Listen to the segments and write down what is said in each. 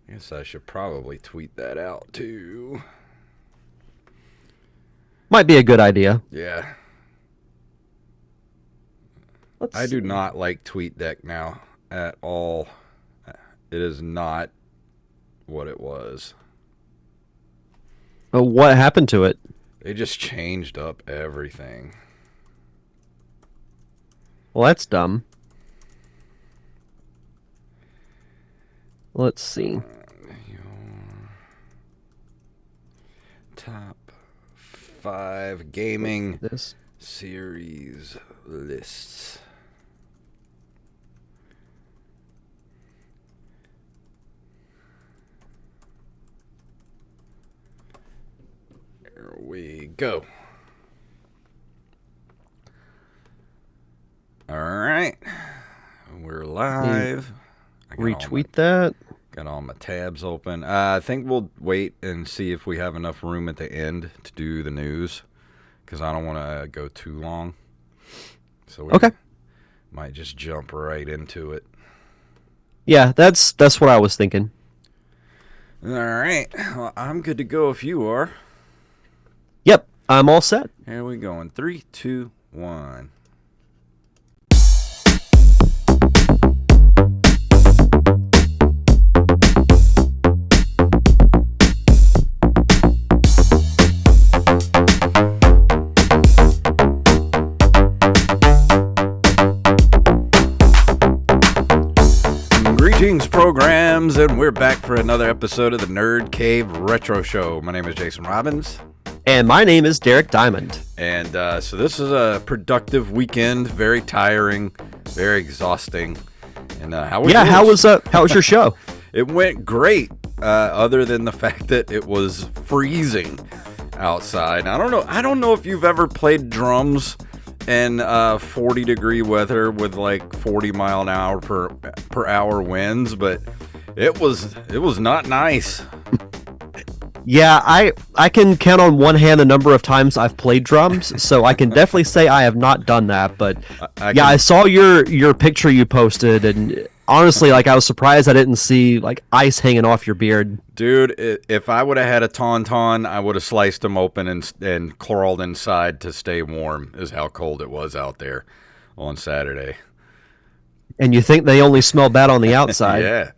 I guess I should probably tweet that out too. Might be a good idea. Yeah. Let's I do see. not like TweetDeck now at all. It is not what it was. What happened to it? They just changed up everything. Well, that's dumb. Let's see. Your top 5 gaming This. series lists. Here we go. All right. We're live. Retweet that. Got all my tabs open. I think we'll wait and see if we have enough room at the end to do the news, because I don't want to go too long. So we might just jump right into it. Yeah, that's what I was thinking. All right. Well, I'm good to go if you are. Yep, I'm all set. Here we go in 3, 2, 1. Greetings, programs, and we're back for another episode of the Nerd Cave Retro Show. My name is Jason Robbins. And my name is Derek Diamond. And so this is a productive weekend, very tiring, very exhausting. And how was yours? How was your show? It went great, other than the fact that it was freezing outside. I don't know if you've ever played drums in 40-degree weather with like 40 mile an hour per hour winds, but it was not nice. Yeah, I can count on one hand the number of times I've played drums, so I can definitely say I have not done that. But I saw your picture you posted, and honestly, like I was surprised I didn't see like ice hanging off your beard. Dude, if I would have had a tauntaun, I would have sliced them open and crawled inside to stay warm. Is how cold it was out there on Saturday. And you think they only smell bad on the outside? Yeah.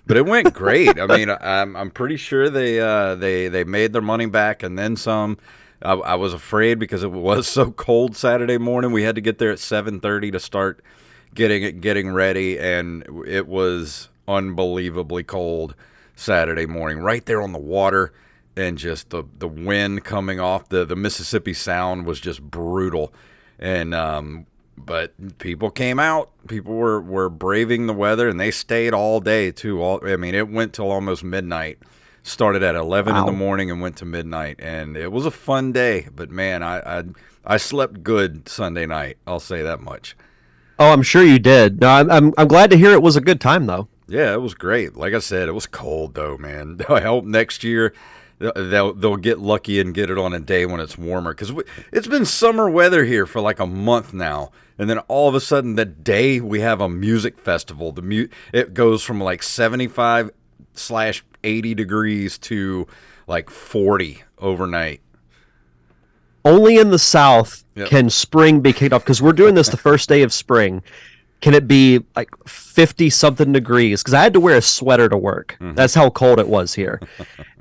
But it went great. I mean, I'm pretty sure they made their money back and then some. I was afraid because it was so cold Saturday morning. We had to get there at 7:30 to start getting ready, and it was unbelievably cold Saturday morning. Right there on the water, and just the wind coming off the Mississippi Sound was just brutal. And but people came out. People were braving the weather, and they stayed all day, too. I mean, it went till almost midnight. Started at 11 in the morning and went to midnight, and it was a fun day. But, man, I slept good Sunday night. I'll say that much. Oh, I'm sure you did. No, I'm glad to hear it was a good time, though. Yeah, it was great. Like I said, it was cold, though, man. I hope next year they'll get lucky and get it on a day when it's warmer, because it's been summer weather here for like a month now, and then all of a sudden the day we have a music festival, it goes from like 75/80 degrees to like 40 overnight. Only in the South can spring be kicked off, because we're doing this the first day of spring. Can it be like 50-something degrees? Because I had to wear a sweater to work. Mm-hmm. That's how cold it was here.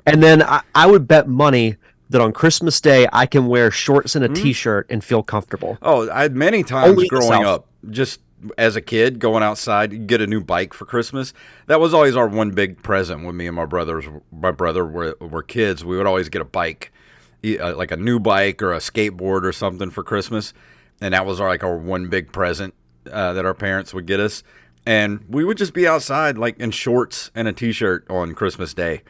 And then I would bet money that on Christmas Day I can wear shorts and a T-shirt and feel comfortable. Oh, many times growing up, just as a kid, going outside, you get a new bike for Christmas. That was always our one big present when me and my brother were kids. We would always get a bike, like a new bike or a skateboard or something for Christmas. And that was our one big present that our parents would get us. And we would just be outside like in shorts and a T-shirt on Christmas Day.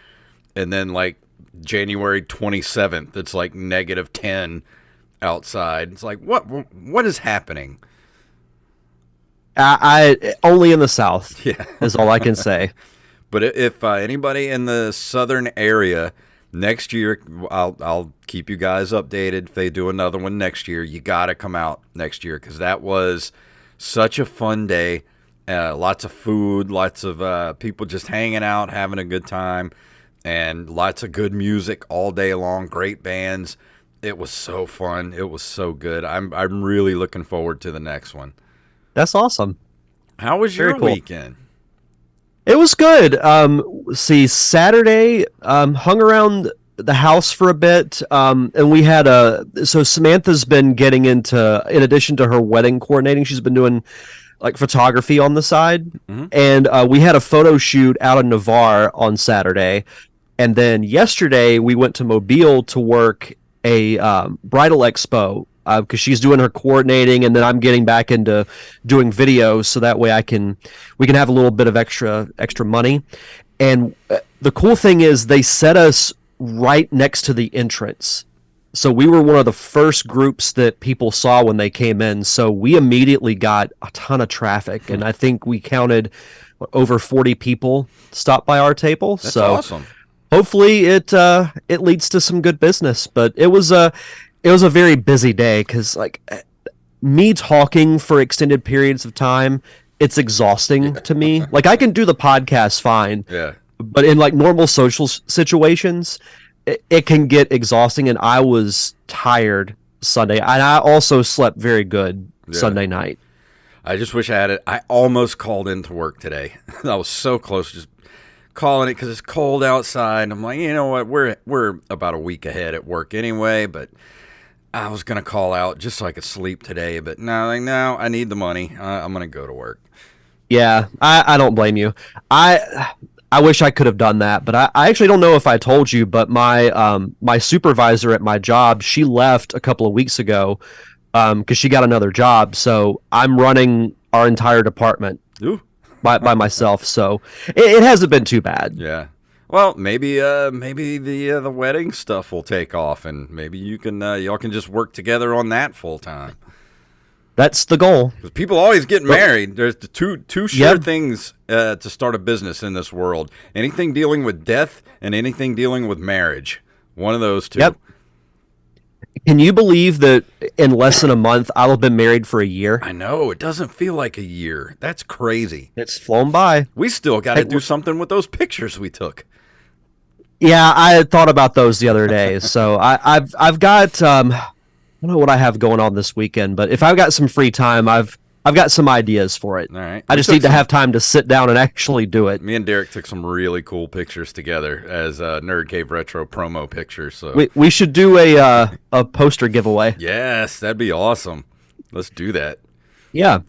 And then like January 27th, it's like -10 outside. It's like, what is happening? I only in the South, is all I can say. But if anybody in the southern area next year, I'll keep you guys updated. If they do another one next year, you got to come out next year, because that was such a fun day. Lots of food, lots of people just hanging out, having a good time, and lots of good music all day long. Great bands. It was so fun. It was so good. I'm really looking forward to the next one. That's awesome. How was Very your cool. weekend? It was good. See, Saturday, hung around the house for a bit, and we had so Samantha's been getting into, in addition to her wedding coordinating, she's been doing like photography on the side, and we had a photo shoot out in Navarre on Saturday, and then yesterday we went to Mobile to work a bridal expo because she's doing her coordinating, and then I'm getting back into doing videos, so that way we can have a little bit of extra money. And the cool thing is they set us right next to the entrance. So we were one of the first groups that people saw when they came in. So we immediately got a ton of traffic, and I think we counted over 40 people stop by our table. That's so awesome. hopefully it leads to some good business. But it was a very busy day because like me talking for extended periods of time, it's exhausting to me. Like I can do the podcast fine, Yeah. but in like normal social situations, it can get exhausting, and I was tired Sunday, and I also slept very good Sunday night. I just wish I had it. I almost called into work today. I was so close, just calling it because it's cold outside. I'm like, you know what? We're about a week ahead at work anyway, but I was gonna call out just so I could sleep today. But no, I need the money. I'm gonna go to work. Yeah, I don't blame you. I wish I could have done that, but I actually don't know if I told you, but my supervisor at my job, she left a couple of weeks ago because she got another job. So I'm running our entire department Ooh. by myself. So it hasn't been too bad. Yeah. Well, maybe the wedding stuff will take off, and maybe y'all can just work together on that full time. That's the goal. Because people always get married. There's the two sure Yep. things to start a business in this world: anything dealing with death and anything dealing with marriage. One of those two. Yep. Can you believe that in less than a month I'll have been married for a year? I know, it doesn't feel like a year. That's crazy. It's flown by. We still got to Hey, do something with those pictures we took. Yeah, I had thought about those the other day. So I've got I don't know what I have going on this weekend, but if I've got some free time, I've got some ideas for it. All right. I just need to have time to sit down and actually do it. Me and Derek took some really cool pictures together as Nerd Cave Retro promo pictures. So We should do a poster giveaway. yes, that'd be awesome. Let's do that. Yeah.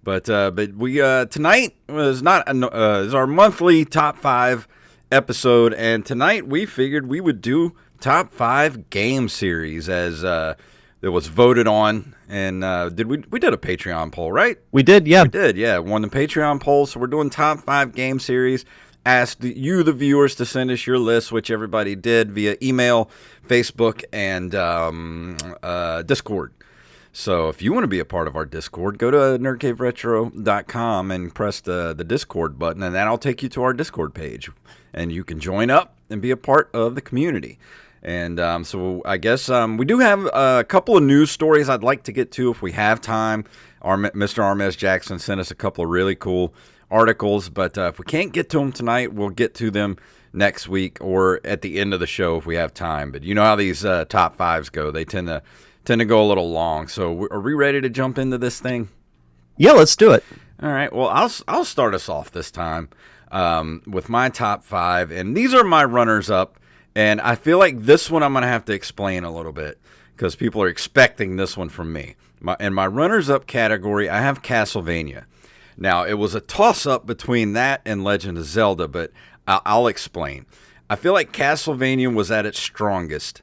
But we tonight was not is our monthly top 5 episode, and tonight we figured we would do top 5 game series as it was voted on. And we did a Patreon poll, right? We did, yeah. We did, yeah. Won the Patreon poll, so we're doing top 5 game series. Asked you, the viewers, to send us your list, which everybody did via email, Facebook, and Discord. So if you want to be a part of our Discord, go to nerdcaveretro.com and press the Discord button, and that'll take you to our Discord page. And you can join up and be a part of the community. And so I guess we do have a couple of news stories I'd like to get to if we have time. Mr. Armez Jackson sent us a couple of really cool articles, but if we can't get to them tonight, we'll get to them next week or at the end of the show if we have time. But you know how these top 5s go. They tend to go a little long. So are we ready to jump into this thing? Yeah, let's do it. All right. Well, I'll start us off this time with my top 5, and these are my runners-up. And I feel like this one I'm going to have to explain a little bit because people are expecting this one from me. In my runners-up category, I have Castlevania. Now, it was a toss-up between that and Legend of Zelda, but I'll explain. I feel like Castlevania was at its strongest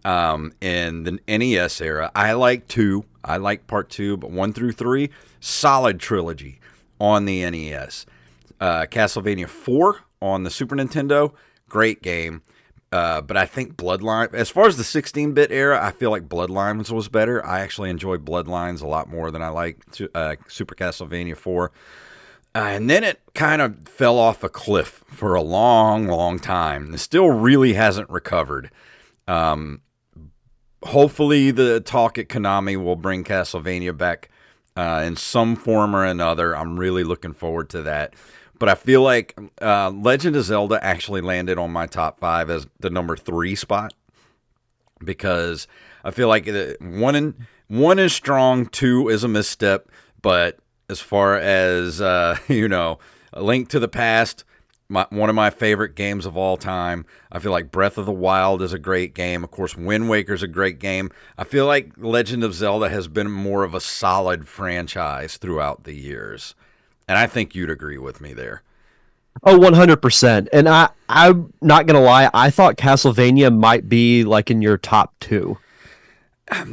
in the NES era. I like 2. I like Part 2, but 1 through 3, solid trilogy on the NES. Castlevania 4 on the Super Nintendo, great game. But I think Bloodline, as far as the 16-bit era, I feel like Bloodlines was better. I actually enjoy Bloodlines a lot more than I like Super Castlevania 4. And then it kind of fell off a cliff for a long, long time. It still really hasn't recovered. Hopefully the talk at Konami will bring Castlevania back in some form or another. I'm really looking forward to that. But I feel like Legend of Zelda actually landed on my top 5 as the number 3 spot, because I feel like one is strong, 2 is a misstep. But as far as A Link to the Past, one of my favorite games of all time. I feel like Breath of the Wild is a great game. Of course, Wind Waker is a great game. I feel like Legend of Zelda has been more of a solid franchise throughout the years. And I think you'd agree with me there. Oh, 100%. And I'm not going to lie, I thought Castlevania might be like in your top 2.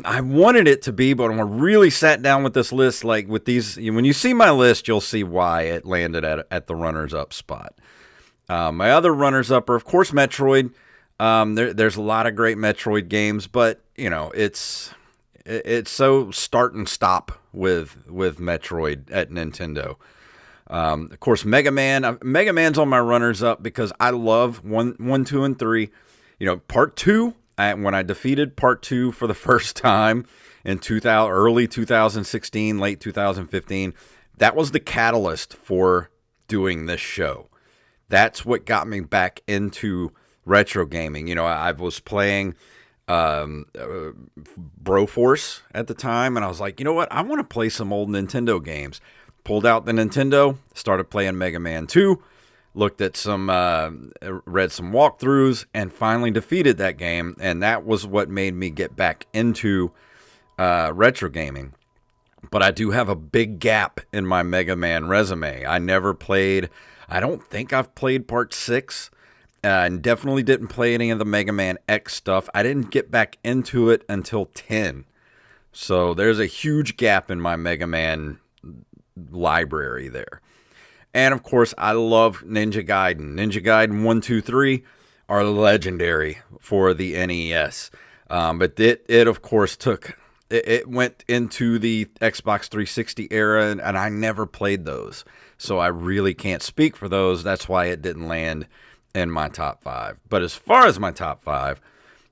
I wanted it to be, but when I really sat down with this list, like with these, when you see my list, you'll see why it landed at the runners-up spot. My other runners-up are, of course, Metroid. There's a lot of great Metroid games, but it's so start and stop with Metroid at Nintendo. Of course, Mega Man. Mega Man's on my runners-up because I love 1, 2, and 3. Part 2. When I defeated Part 2 for the first time in early 2016, late 2015, that was the catalyst for doing this show. That's what got me back into retro gaming. I was playing Broforce at the time, and I was like, you know what? I want to play some old Nintendo games. Pulled out the Nintendo, started playing Mega Man 2, looked at read some walkthroughs, and finally defeated that game. And that was what made me get back into retro gaming. But I do have a big gap in my Mega Man resume. I don't think I've played Part 6. And definitely didn't play any of the Mega Man X stuff. I didn't get back into it until 10. So there's a huge gap in my Mega Man library there. And of course, I love Ninja Gaiden. Ninja Gaiden 1, 2, 3 are legendary for the NES. But it of course it went into the Xbox 360 era, and I never played those. So I really can't speak for those. That's why it didn't land in my top 5. But as far as my top 5,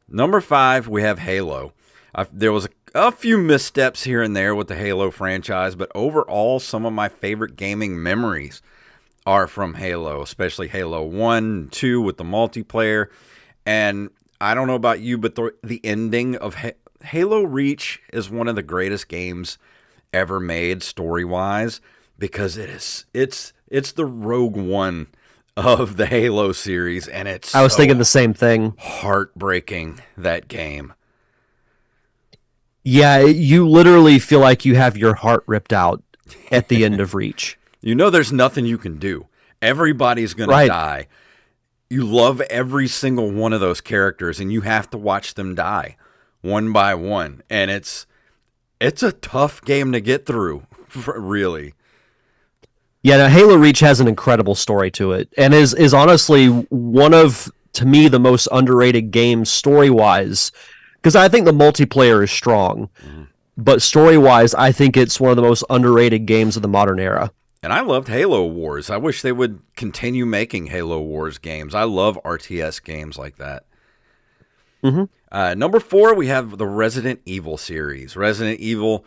number 5, we have Halo. There was a few missteps here and there with the Halo franchise, but overall, some of my favorite gaming memories are from Halo, especially Halo 1 and 2 with the multiplayer. And I don't know about you, but the ending of Halo Reach is one of the greatest games ever made story-wise, because it's the Rogue One of the Halo series, and I was thinking the same thing. Heartbreaking, that game. Yeah, you literally feel like you have your heart ripped out at the end of Reach. There's nothing you can do. Everybody's going to die. You love every single one of those characters, and you have to watch them die one by one. And it's a tough game to get through, really. Yeah, now Halo Reach has an incredible story to it, and is honestly one of, to me, the most underrated games story-wise, because I think the multiplayer is strong, but story-wise, I think it's one of the most underrated games of the modern era. And I loved Halo Wars. I wish they would continue making Halo Wars games. I love RTS games like that. Number 4, we have the Resident Evil series. Resident Evil,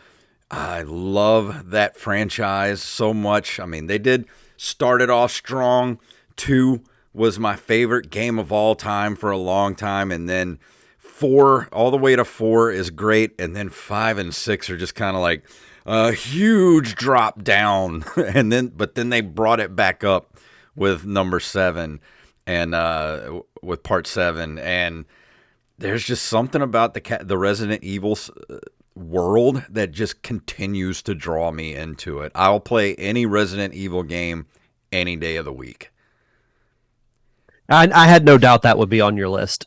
I love that franchise so much. I mean, they did start it off strong. 2 was my favorite game of all time for a long time, and then 4, all the way to 4 is great, and then 5 and 6 are just kind of like a huge drop down, but then they brought it back up with number 7 and with part 7, and there's just something about the Resident Evil world that just continues to draw me into it. I'll play any Resident Evil game any day of the week. I had no doubt that would be on your list.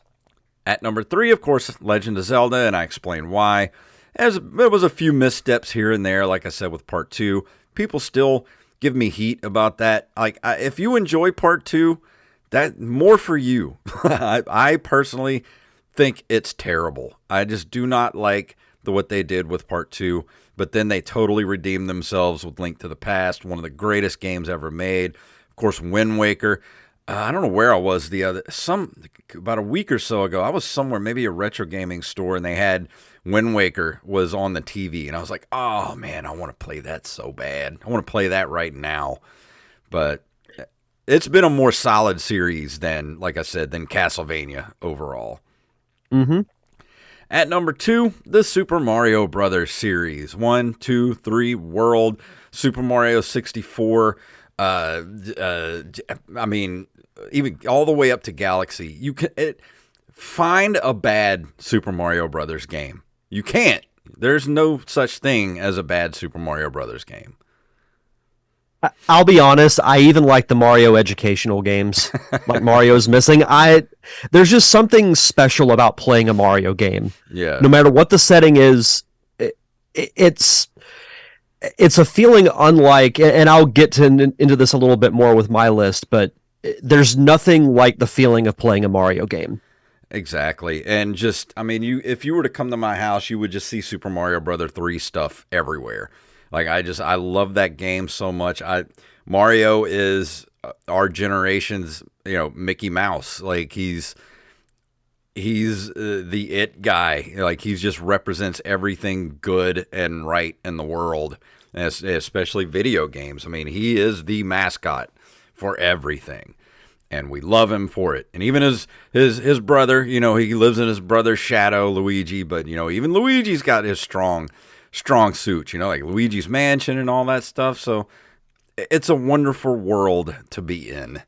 At number 3, of course, Legend of Zelda, and I explain why. There was a few missteps here and there, like I said, with Part 2. People still give me heat about that. Like, if you enjoy Part 2, that more for you. I personally think it's terrible. I just do not like what they did with Part 2, but then they totally redeemed themselves with Link to the Past, one of the greatest games ever made. Of course, Wind Waker. I don't know where I was about a week or so ago. I was somewhere, maybe a retro gaming store, and they had Wind Waker was on the TV, and I was like, oh man, I want to play that so bad. I want to play that right now. But it's been a more solid series than, like I said, than Castlevania overall. Mm-hmm. At number 2, the Super Mario Brothers series. 1, 2, 3, World, Super Mario 64. I mean, even all the way up to Galaxy. You can find a bad Super Mario Brothers game. You can't. There's no such thing as a bad Super Mario Brothers game. I'll be honest, I even like the Mario educational games, like Mario's Missing. There's just something special about playing a Mario game. Yeah. No matter what the setting is, it's a feeling unlike, and I'll get into this a little bit more with my list, but there's nothing like the feeling of playing a Mario game. Exactly. And just, I mean, if you were to come to my house, you would just see Super Mario Brother 3 stuff everywhere. Like, I love that game so much. Mario is our generation's, Mickey Mouse. Like, he's the it guy. Like, he just represents everything good and right in the world, especially video games. I mean, he is the mascot for everything, and we love him for it. And even his brother, he lives in his brother's shadow, Luigi, but, even Luigi's got his strong suit, like Luigi's Mansion and all that stuff. So it's a wonderful world to be in.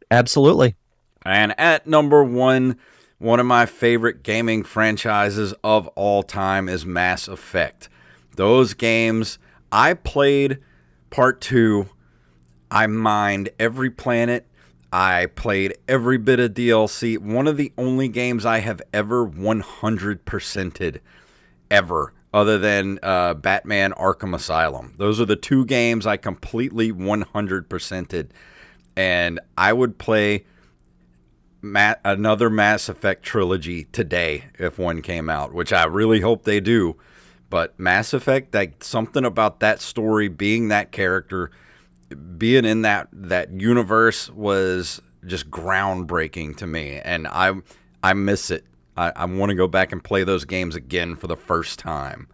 Absolutely. And at number 1, one of my favorite gaming franchises of all time is Mass Effect. Those games, I played part 2. I mined every planet. I played every bit of DLC. One of the only games I have ever 100%ed ever, other than Batman Arkham Asylum. Those are the 2 games I completely 100%ed. And I would play another Mass Effect trilogy today if one came out, which I really hope they do. But Mass Effect, something about that story, being that character, being in that universe was just groundbreaking to me. And I miss it. I want to go back and play those games again for the first time.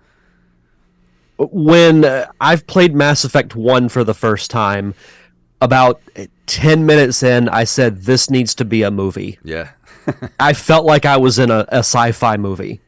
When I've played Mass Effect 1 for the first time, about 10 minutes in, I said, this needs to be a movie. Yeah. I felt like I was in a sci-fi movie.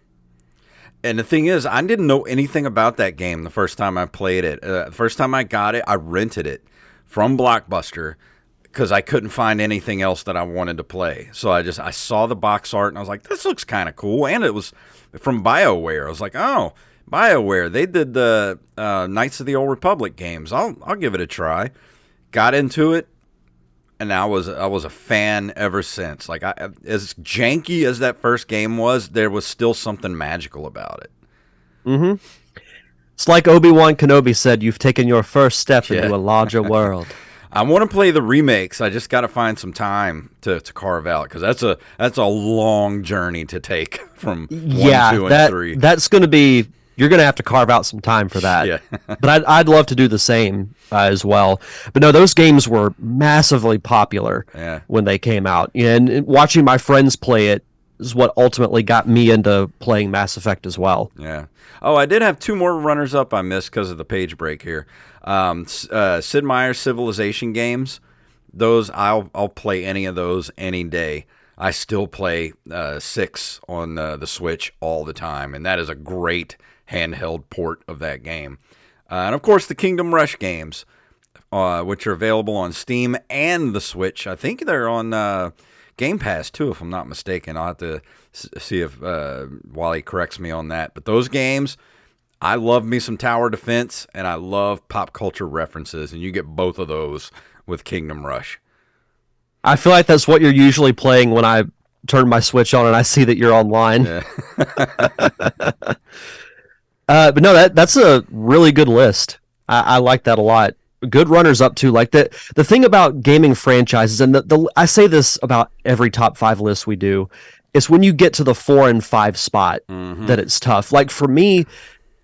And the thing is, I didn't know anything about that game the first time I played it. The first time I got it, I rented it from Blockbuster, because I couldn't find anything else that I wanted to play. So I saw the box art and I was like, this looks kind of cool. And it was from BioWare. I was like, oh, BioWare. They did the Knights of the Old Republic games. I'll give it a try. Got into it, and I was a fan ever since. Like, as janky as that first game was, there was still something magical about it. Mm-hmm. It's like Obi-Wan Kenobi said, you've taken your first step into a larger world. I want to play the remakes. I just got to find some time to carve out, because that's a long journey to take from 1, 2, and 3. That's going to be, you're going to have to carve out some time for that. Yeah. But I'd love to do the same as well. But no, those games were massively popular when they came out. And watching my friends play it is what ultimately got me into playing Mass Effect as well. Yeah. Oh, I did have 2 more runners-up I missed because of the page break here. Sid Meier's Civilization games. Those, I'll play any of those any day. I still play 6 on the Switch all the time, and that is a great handheld port of that game. And of course, the Kingdom Rush games, which are available on Steam and the Switch. I think they're on Game Pass too, if I'm not mistaken. I'll have to see if Wally corrects me on that. But those games, I love me some tower defense, and I love pop culture references, and you get both of those with Kingdom Rush. I feel like that's what you're usually playing when I turn my Switch on and I see that you're online. Yeah. But no, that's a really good list. I like that a lot. Good runners up too. Like the thing about gaming franchises, and I say this about every top 5 list we do, is when you get to the 4 and 5 spot that it's tough. Like for me,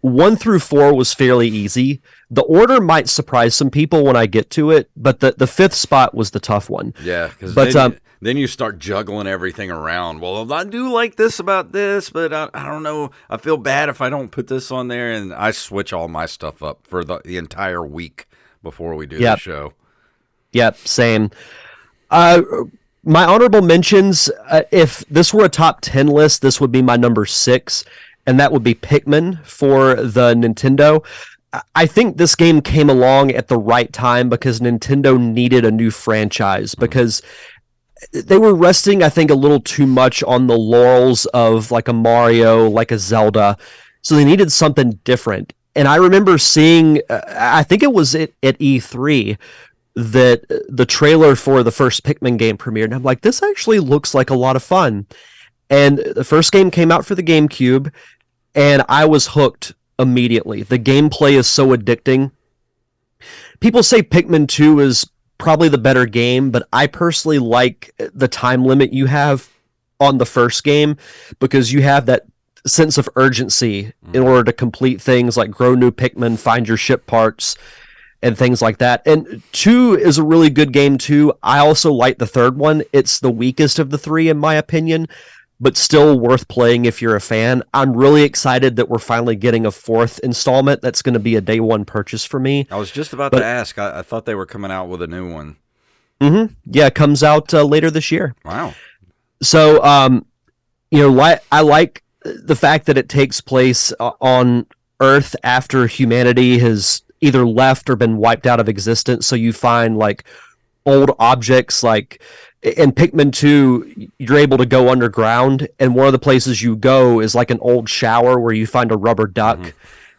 1 through 4 was fairly easy. The order might surprise some people when I get to it, but the 5th spot was the tough one. Yeah, because Then you start juggling everything around. Well, I do like this about this, but I don't know. I feel bad if I don't put this on there, and I switch all my stuff up for the entire week before we do the show. Yep, same. My honorable mentions, if this were a top 10 list, this would be my number 6, and that would be Pikmin for the Nintendo. I think this game came along at the right time because Nintendo needed a new franchise, because they were resting, I think, a little too much on the laurels of like a Mario, like a Zelda, so they needed something different. And I remember seeing, I think it was at E3, that the trailer for the first Pikmin game premiered, and I'm like, this actually looks like a lot of fun. And the first game came out for the GameCube, and I was hooked immediately. The gameplay is so addicting. People say Pikmin 2 is probably the better game, but I personally like the time limit you have on the first game, because you have that sense of urgency in order to complete things like grow new Pikmin, find your ship parts, and things like that. And 2 is a really good game too. I also like the third one. It's the weakest of the 3 in my opinion, but still worth playing if you're a fan. I'm really excited that we're finally getting a 4th installment. That's going to be a day one purchase for me. I was just about to ask. I thought they were coming out with a new one. Mm-hmm. Yeah, it comes out later this year. Wow. So, I like the fact that it takes place on Earth after humanity has either left or been wiped out of existence. So you find like old objects, like in Pikmin 2, you're able to go underground, and one of the places you go is like an old shower where you find a rubber duck,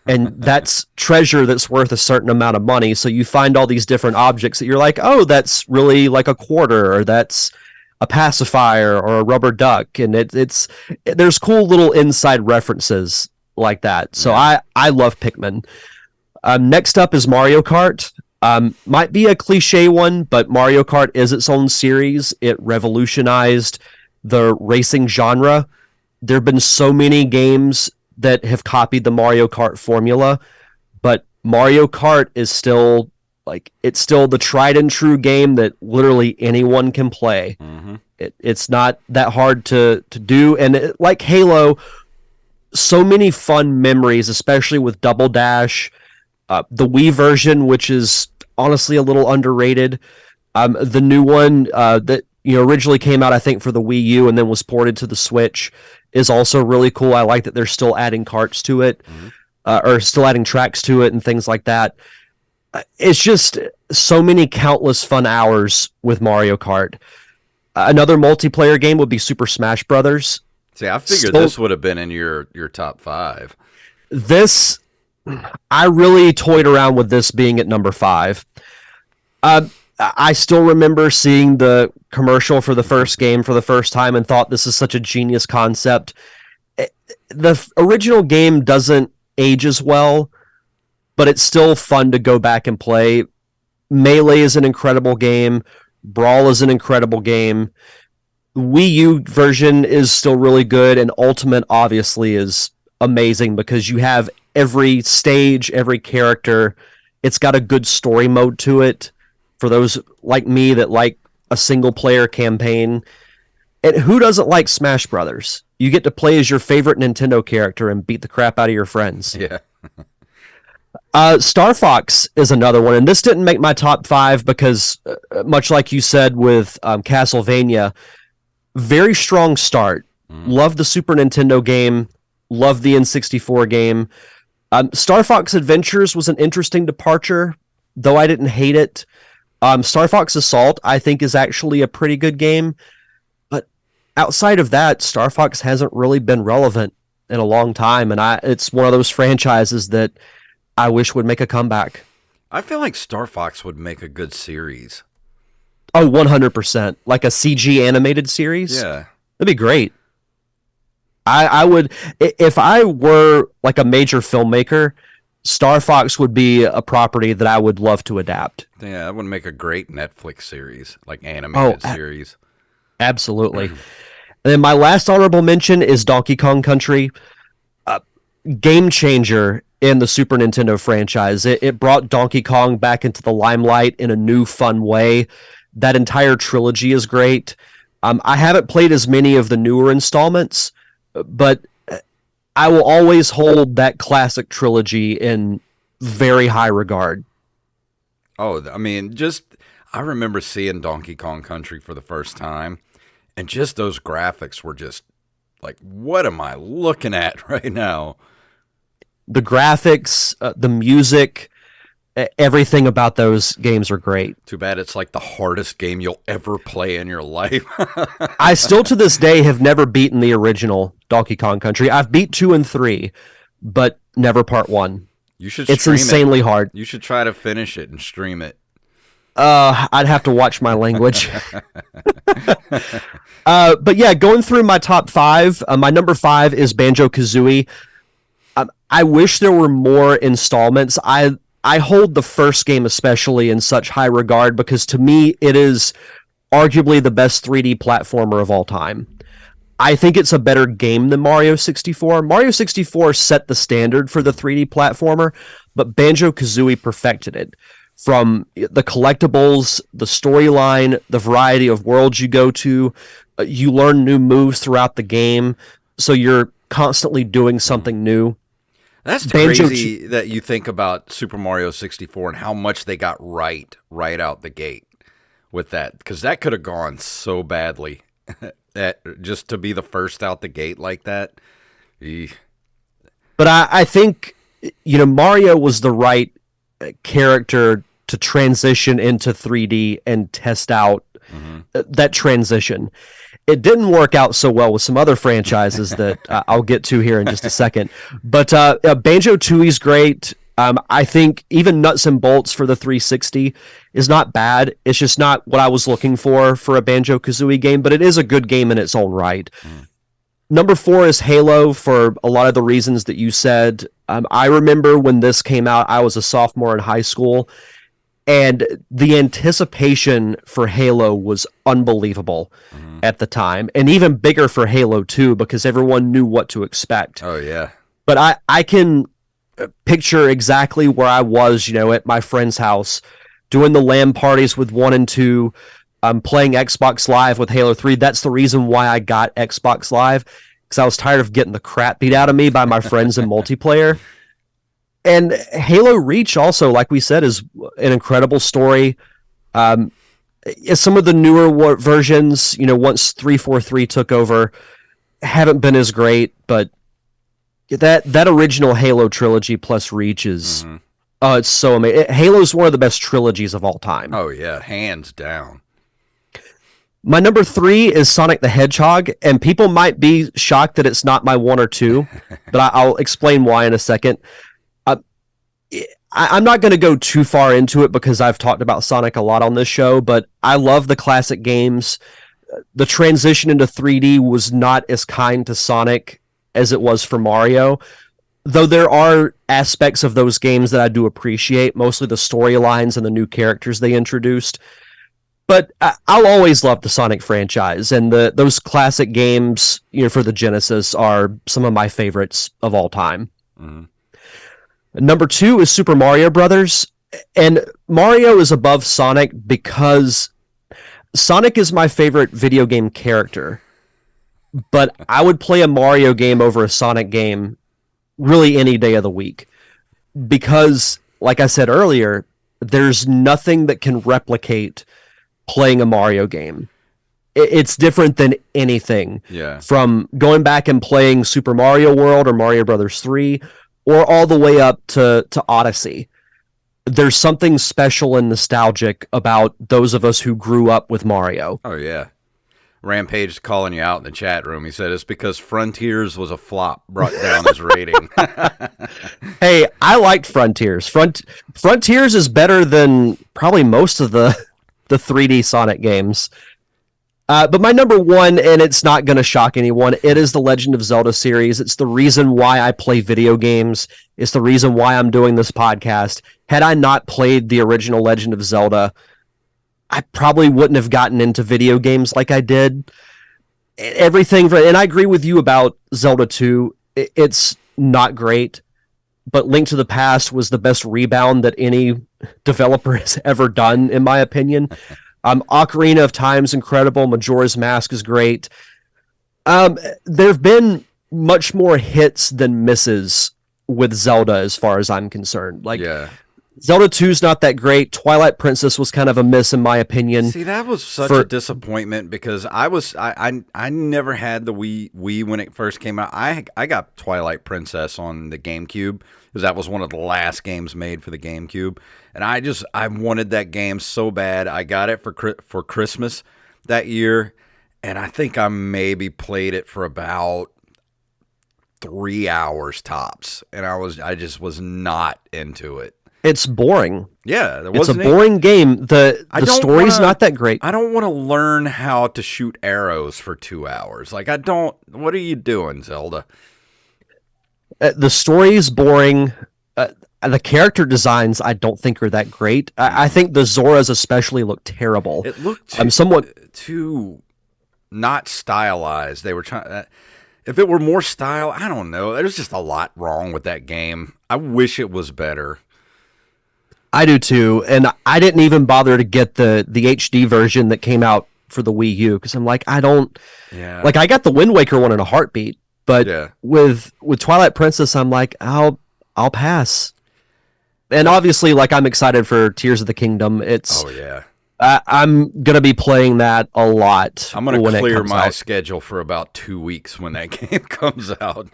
and that's treasure that's worth a certain amount of money. So you find all these different objects that you're like, oh, that's really like a quarter, or that's a pacifier, or a rubber duck, and there's cool little inside references like that. So I love Pikmin. Next up is Mario Kart. Might be a cliche one, but Mario Kart is its own series. It revolutionized the racing genre. There have been so many games that have copied the Mario Kart formula, but Mario Kart is still it's still the tried and true game that literally anyone can play. Mm-hmm. It's not that hard to do, and like Halo, so many fun memories, especially with Double Dash. The Wii version, which is honestly a little underrated. The new one that originally came out, I think, for the Wii U and then was ported to the Switch, is also really cool. I like that they're still adding carts to it, or still adding tracks to it and things like that. It's just so many countless fun hours with Mario Kart. Another multiplayer game would be Super Smash Brothers. See, I figured this would have been in your top 5. This, I really toyed around with this being at number 5. I still remember seeing the commercial for the first game for the first time and thought this is such a genius concept. The original game doesn't age as well, but it's still fun to go back and play. Melee is an incredible game. Brawl is an incredible game. Wii U version is still really good, and Ultimate obviously is amazing because you have every stage, every character. It's got a good story mode to it for those like me that like a single player campaign. And who doesn't like Smash Brothers? You get to play as your favorite Nintendo character and beat the crap out of your friends. Yeah. Star Fox is another one, and this didn't make my top 5 because, much like you said with Castlevania, very strong start. Love the Super Nintendo game. Love the N64 game. Star Fox Adventures was an interesting departure, though I didn't hate it. Star Fox Assault, I think, is actually a pretty good game. But outside of that, Star Fox hasn't really been relevant in a long time, and it's one of those franchises that I wish would make a comeback. I feel like Star Fox would make a good series. Oh, 100%. Like a CG animated series? Yeah. That'd be great. I would, if I were like a major filmmaker, Star Fox would be a property that I would love to adapt. Yeah, that would make a great Netflix series, like animated series. Absolutely. And then my last honorable mention is Donkey Kong Country. Game changer in the Super Nintendo franchise. It brought Donkey Kong back into the limelight in a new, fun way. That entire trilogy is great. I haven't played as many of the newer installments, but I will always hold that classic trilogy in very high regard. Oh, I mean, I remember seeing Donkey Kong Country for the first time, and just those graphics were just like, what am I looking at right now? The graphics, the music, everything about those games are great. Too bad it's like the hardest game you'll ever play in your life. I still to this day have never beaten the original Donkey Kong Country. I've beat 2 and 3, but never part 1. You should. It's insanely hard. You should try to finish it and stream it. I'd have to watch my language. But yeah, going through my top 5, my number 5 is Banjo-Kazooie. I wish there were more installments. I hold the first game especially in such high regard because to me it is arguably the best 3D platformer of all time. I think it's a better game than Mario 64. Mario 64 set the standard for the 3D platformer, but Banjo-Kazooie perfected it. From the collectibles, the storyline, the variety of worlds you go to, you learn new moves throughout the game, so you're constantly doing something new. That's crazy that you think about Super Mario 64 and how much they got right out the gate with that, because that could have gone so badly. Just to be the first out the gate like that. Eesh. But I think, Mario was the right character to transition into 3D and test out that transition. It didn't work out so well with some other franchises that I'll get to here in just a second. But Banjo-Tooie's great. I think even Nuts and Bolts for the 360 is not bad. It's just not what I was looking for a Banjo-Kazooie game, but it is a good game in its own right. Number 4 is Halo for a lot of the reasons that you said. I remember when this came out, I was a sophomore in high school, and the anticipation for Halo was unbelievable at the time, and even bigger for Halo 2 because everyone knew what to expect. Oh, yeah. But I can picture exactly where I was, at my friend's house, doing the LAN parties with 1 and 2, playing Xbox Live with Halo 3. That's the reason why I got Xbox Live, because I was tired of getting the crap beat out of me by my friends in multiplayer. And Halo Reach also, like we said, is an incredible story. Some of the newer versions, once 343 took over, haven't been as great, but that original Halo trilogy plus Reach is it's so amazing. Halo's one of the best trilogies of all time. Oh yeah, hands down. My number 3 is Sonic the Hedgehog, and people might be shocked that it's not my 1 or 2, but I'll explain why in a second. I'm not going to go too far into it because I've talked about Sonic a lot on this show, but I love the classic games. The transition into 3D was not as kind to Sonic as it was for Mario, though there are aspects of those games that I do appreciate, mostly the storylines and the new characters they introduced. But I'll always love the Sonic franchise, and those classic games, for the Genesis are some of my favorites of all time. Number 2 is Super Mario Brothers, and Mario is above Sonic because Sonic is my favorite video game character, but I would play a Mario game over a Sonic game really any day of the week because, like I said earlier, there's nothing that can replicate playing a Mario game. It's different than anything. Yeah. From going back and playing Super Mario World or Mario Brothers 3 or all the way up to Odyssey. There's something special and nostalgic about those of us who grew up with Mario. Oh, yeah. Rampage calling you out in the chat room. He said it's because Frontiers was a flop, brought down his rating. Hey, I liked Frontiers. Frontiers is better than probably most of the 3D Sonic games. But my number 1, and it's not going to shock anyone, it is the Legend of Zelda series. It's the reason why I play video games. It's the reason why I'm doing this podcast. Had I not played the original Legend of Zelda, I probably wouldn't have gotten into video games like I did. Everything, and I agree with you about Zelda 2. It's not great, but Link to the Past was the best rebound that any developer has ever done, in my opinion. Ocarina of Time's incredible. Majora's Mask is great. There have been much more hits than misses with Zelda, as far as I'm concerned. Like, Yeah. Zelda 2's not that great. Twilight Princess was kind of a miss in my opinion. See, that was such a disappointment because I never had the Wii when it first came out. I got Twilight Princess on the GameCube because that was one of the last games made for the GameCube, and I wanted that game so bad. I got it for Christmas that year, and I think I maybe played it for about 3 hours tops, and I just was not into it. It's boring. Yeah, it's a boring game. The story's not that great. I don't want to learn how to shoot arrows for 2 hours. Like, I don't. What are you doing, Zelda? The story's boring. The character designs I don't think are that great. I think the Zoras especially look terrible. It looked too not stylized. They were trying. If it were more style, I don't know. There's just a lot wrong with that game. I wish it was better. I do too, and I didn't even bother to get the HD version that came out for the Wii U because I'm like, I don't. Yeah. Like, I got the Wind Waker one in a heartbeat, but with Twilight Princess, I'm like, I'll pass. And obviously, like, I'm excited for Tears of the Kingdom. Oh yeah. I'm gonna be playing that a lot. I'm gonna clear my schedule for about 2 weeks when that game comes out.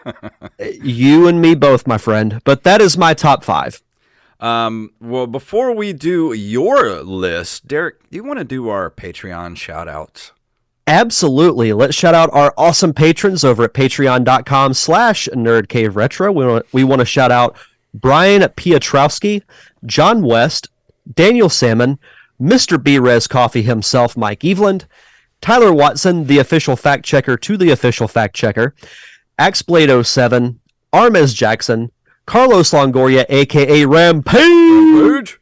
You and me both, my friend. But that is my top 5. Well, before we do your list, Derek, do you want to do our Patreon shout-outs? Absolutely. Let's shout out our awesome patrons over at patreon.com/nerdcaveretro. We want to shout out Brian Piotrowski, John West, Daniel Salmon, Mr. B-Res Coffee himself, Mike Eveland, Tyler Watson, the official fact checker to the official fact checker, Axblade07, Armez Jackson, Carlos Longoria, a.k.a. Rampage!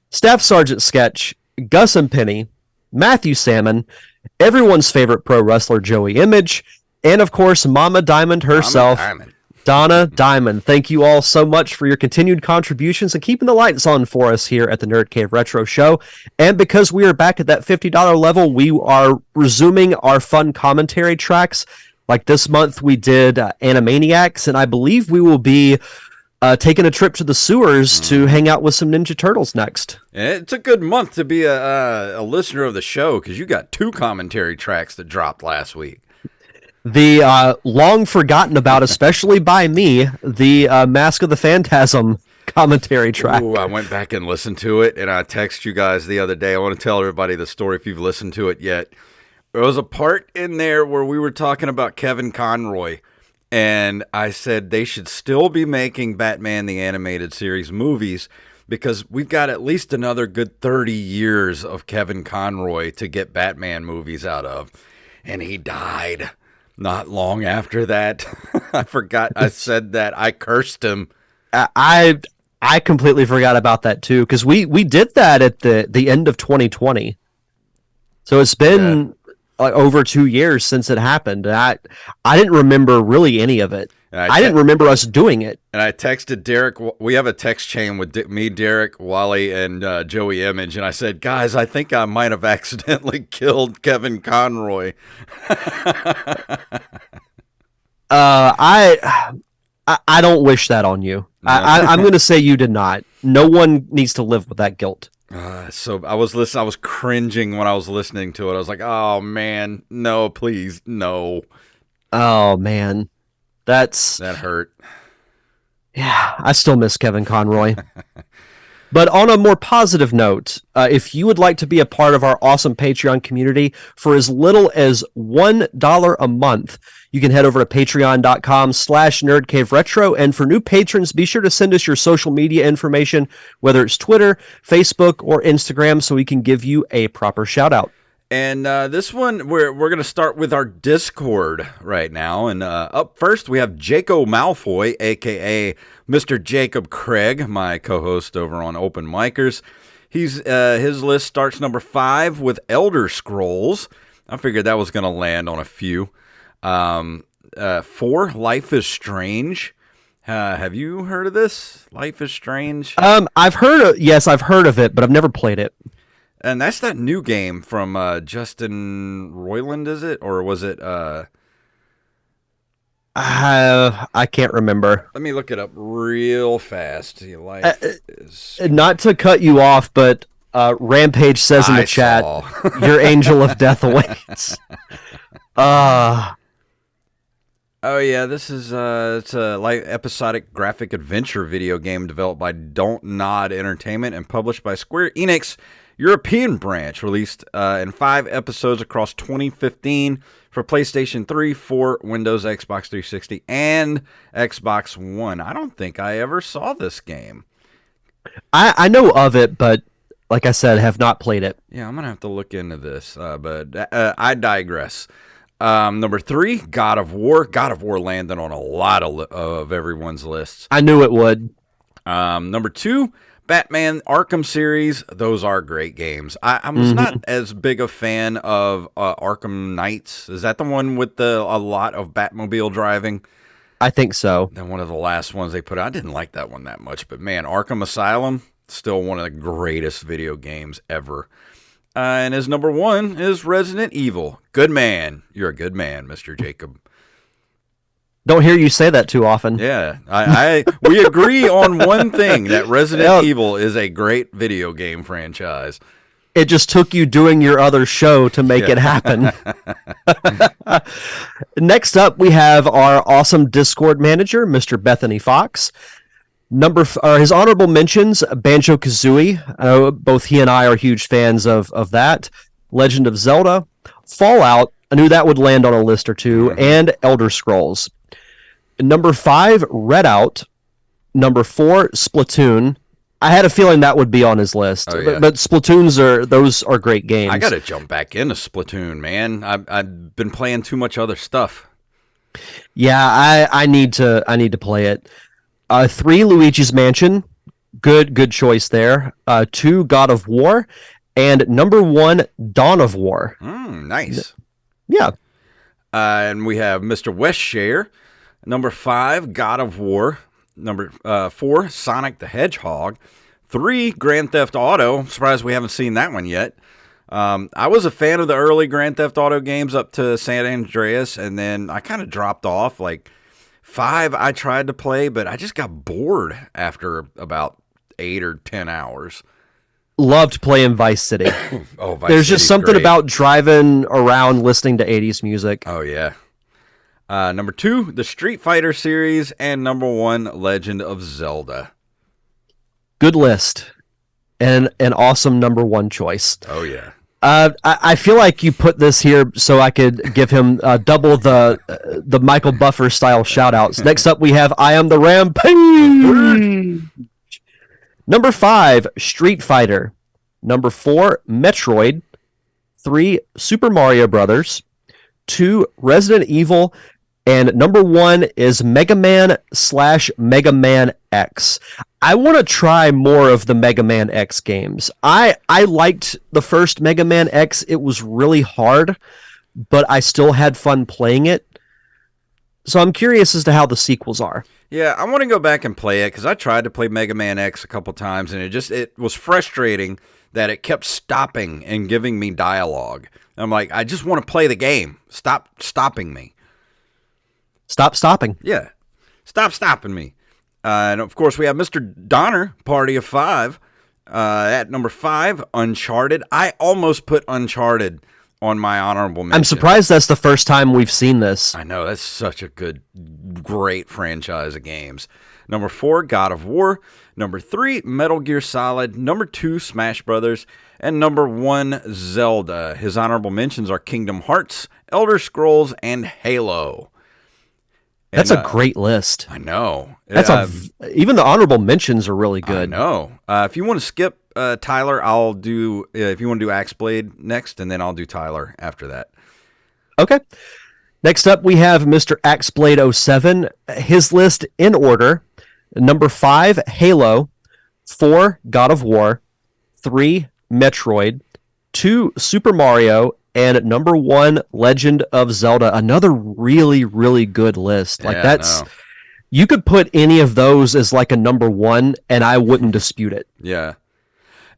Staff Sergeant Sketch, Gus and Penny, Matthew Salmon, everyone's favorite pro wrestler Joey Image, and of course Mama Diamond herself, Donna Diamond. Thank you all so much for your continued contributions and keeping the lights on for us here at the Nerd Cave Retro Show. And because we are back at that $50 level, we are resuming our fun commentary tracks. Like this month, we did Animaniacs, and I believe we will be taking a trip to the sewers to hang out with some Ninja Turtles next. It's a good month to be a listener of the show because you got 2 commentary tracks that dropped last week. The long forgotten about, especially by me, the Mask of the Phantasm commentary track. Ooh, I went back and listened to it, and I texted you guys the other day. I want to tell everybody the story if you've listened to it yet. There was a part in there where we were talking about Kevin Conroy, and I said they should still be making Batman the Animated Series movies because we've got at least another good 30 years of Kevin Conroy to get Batman movies out of. And he died not long after that. I forgot I said that. I cursed him. I completely forgot about that too because we did that at the end of 2020. So it's been... like over 2 years since it happened. I didn't remember really any of it. I didn't remember us doing it. And I texted Derek. We have a text chain with me, Derek, Wally, and Joey Image. And I said, guys, I think I might have accidentally killed Kevin Conroy. I don't wish that on you. No. I'm going to say you did not. No one needs to live with that guilt. So I was listening. I was cringing when I was listening to it. I was like, "Oh man, no, please, no." Oh man, that hurt. Yeah, I still miss Kevin Conroy. But on a more positive note, if you would like to be a part of our awesome Patreon community for as little as $1 a month, you can head over to patreon.com/nerdcaveretro. And for new patrons, be sure to send us your social media information, whether it's Twitter, Facebook, or Instagram, so we can give you a proper shout out. And this one, we're going to start with our Discord right now. And up first, we have Jaco Malfoy, a.k.a. Mr. Jacob Craig, my co-host over on Open Micers. His list starts number 5 with Elder Scrolls. I figured that was going to land on a few. 4, Life is Strange Have you heard of this? Life is Strange? I've heard of it, but I've never played it. And that's that new game from Justin Roiland, is it? Or was it... I can't remember. Let me look it up real fast. Not to cut you off, but Rampage says in the chat, "Your angel of death awaits." Oh yeah, this is it's a like episodic graphic adventure video game developed by Don't Nod Entertainment and published by Square Enix European branch, released in 5 episodes across 2015 for PlayStation 3, 4, Windows, Xbox 360, and Xbox One. I don't think I ever saw this game. I know of it, but like I said, have not played it. Yeah, I'm going to have to look into this, but I digress. Number 3, God of War. God of War landed on a lot of everyone's lists. I knew it would. Number 2, Batman Arkham series. Those are great games. I was not as big a fan of Arkham Knights. Is that the one with a lot of Batmobile driving? I think so. Then one of the last ones they put out. I didn't like that one that much, but man, Arkham Asylum, still one of the greatest video games ever. And his number 1 is Resident Evil. Good man. You're a good man, Mr. Jacob. Don't hear you say that too often. Yeah, we agree on one thing, that Resident Evil is a great video game franchise. It just took you doing your other show to make it happen. Next up, we have our awesome Discord manager, Mr. Bethany Fox. His honorable mentions, Banjo-Kazooie. Both he and I are huge fans of that. Legend of Zelda. Fallout. I knew that would land on a list or two. And Elder Scrolls. Number 5, Redout. Number 4, Splatoon. I had a feeling that would be on his list, but Splatoons are great games. I got to jump back into Splatoon, man. I've been playing too much other stuff. Yeah, I need to play it. 3, Luigi's Mansion. Good choice there. 2, God of War, and number 1, Dawn of War. Nice. Yeah. And we have Mr. Westshare. Number 5, God of War. Number 4, Sonic the Hedgehog. 3, Grand Theft Auto. I'm surprised we haven't seen that one yet. I was a fan of the early Grand Theft Auto games up to San Andreas, and then I kind of dropped off. Like 5, I tried to play, but I just got bored after about 8 or 10 hours. Loved playing Vice City. There's just something about driving around listening to 80s music. Oh, yeah. Number 2, the Street Fighter series, and number 1, Legend of Zelda. Good list, and an awesome number 1 choice. Oh yeah. I feel like you put this here so I could give him double the Michael Buffer style shout outs. Next up, we have I Am the Rampage. Number 5, Street Fighter. Number 4, Metroid. 3, Super Mario Brothers. 2, Resident Evil. And number 1 is Mega Man / Mega Man X. I want to try more of the Mega Man X games. I liked the first Mega Man X. It was really hard, but I still had fun playing it. So I'm curious as to how the sequels are. Yeah, I want to go back and play it because I tried to play Mega Man X a couple times, and it was frustrating that it kept stopping and giving me dialogue. I'm like, I just want to play the game. Stop stopping me. Stop stopping. Yeah. Stop stopping me. And, of course, we have Mr. Donner, Party of 5. At number 5, Uncharted. I almost put Uncharted on my honorable mention. I'm surprised that's the first time we've seen this. I know. That's such a great franchise of games. Number 4, God of War. Number 3, Metal Gear Solid. Number 2, Smash Brothers. And number 1, Zelda. His honorable mentions are Kingdom Hearts, Elder Scrolls, and Halo. That's a great list. I know. Even the honorable mentions are really good. I know. If you want to skip Tyler, I'll do. If you want to do Axe Blade next, and then I'll do Tyler after that. Okay. Next up, we have Mr. Axeblade 07. His list in order: number 5, Halo; 4, God of War; 3, Metroid; 2, Super Mario; and number 1, Legend of Zelda. Another really, really good list. Like You could put any of those as like a number one, and I wouldn't dispute it. Yeah.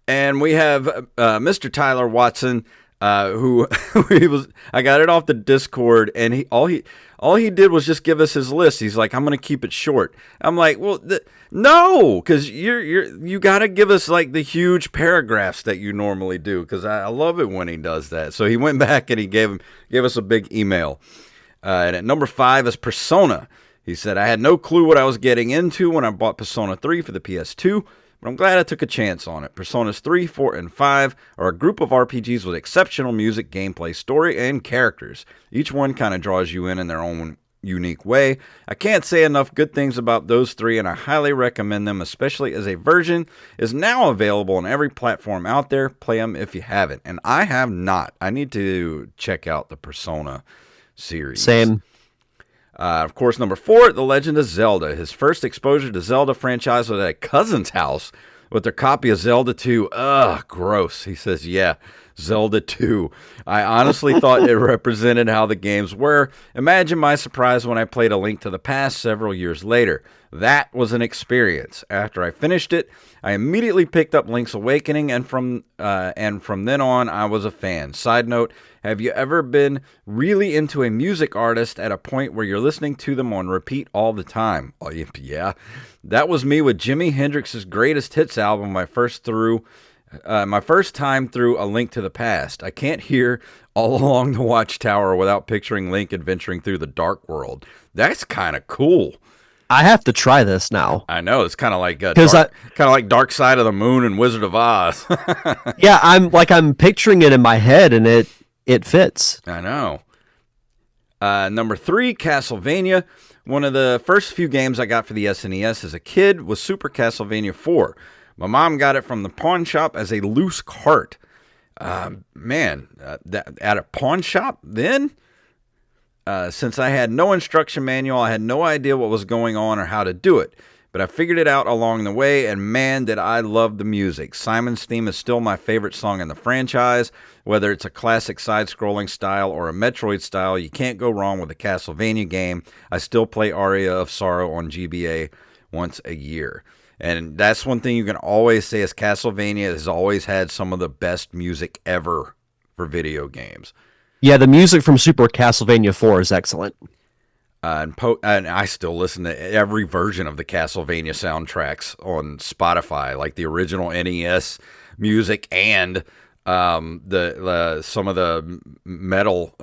And we have Mr. Tyler Watson, who he was. I got it off the Discord, and all he did was just give us his list. He's like, "I'm going to keep it short." I'm like, "Well, no, because you got to give us like the huge paragraphs that you normally do." Because I love it when he does that. So he went back and he gave us a big email. And at number 5 is Persona. He said, "I had no clue what I was getting into when I bought Persona 3 for the PS2. But I'm glad I took a chance on it. Personas 3, 4, and 5 are a group of RPGs with exceptional music, gameplay, story, and characters. Each one kind of draws you in their own unique way. I can't say enough good things about those 3, and I highly recommend them, especially as a version is now available on every platform out there. Play them if you haven't." And I have not. I need to check out the Persona series. Same. Of course, number 4, The Legend of Zelda. His first exposure to Zelda franchise was at a cousin's house with their copy of Zelda 2. Ugh, gross. He says, "Yeah, Zelda 2. I honestly thought it represented how the games were. Imagine my surprise when I played A Link to the Past several years later. That was an experience. After I finished it, I immediately picked up Link's Awakening, and from then on, I was a fan. Side note, have you ever been really into a music artist at a point where you're listening to them on repeat all the time?" Oh, yeah. That was me with Jimi Hendrix's Greatest Hits album, my first time through A Link to the Past. I can't hear All Along the Watchtower without picturing Link adventuring through the dark world. That's kind of cool. I have to try this now. I know, it's kind of like Dark Side of the Moon and Wizard of Oz. Yeah, I'm picturing it in my head, and it fits. I know. Number 3, Castlevania. One of the first few games I got for the SNES as a kid was Super Castlevania 4. My mom got it from the pawn shop as a loose cart. At a pawn shop then? Since I had no instruction manual, I had no idea what was going on or how to do it. But I figured it out along the way, and man, did I love the music. Simon's theme is still my favorite song in the franchise. Whether it's a classic side-scrolling style or a Metroid style, you can't go wrong with a Castlevania game. I still play Aria of Sorrow on GBA once a year. And that's one thing you can always say is Castlevania has always had some of the best music ever for video games. Yeah, the music from Super Castlevania 4 is excellent. And I still listen to every version of the Castlevania soundtracks on Spotify, like the original NES music and some of the metal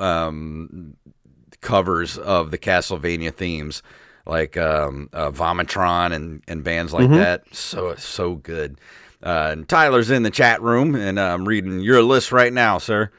covers of the Castlevania themes, like Vomitron and bands like that. So good. And Tyler's in the chat room, and I'm reading your list right now, sir.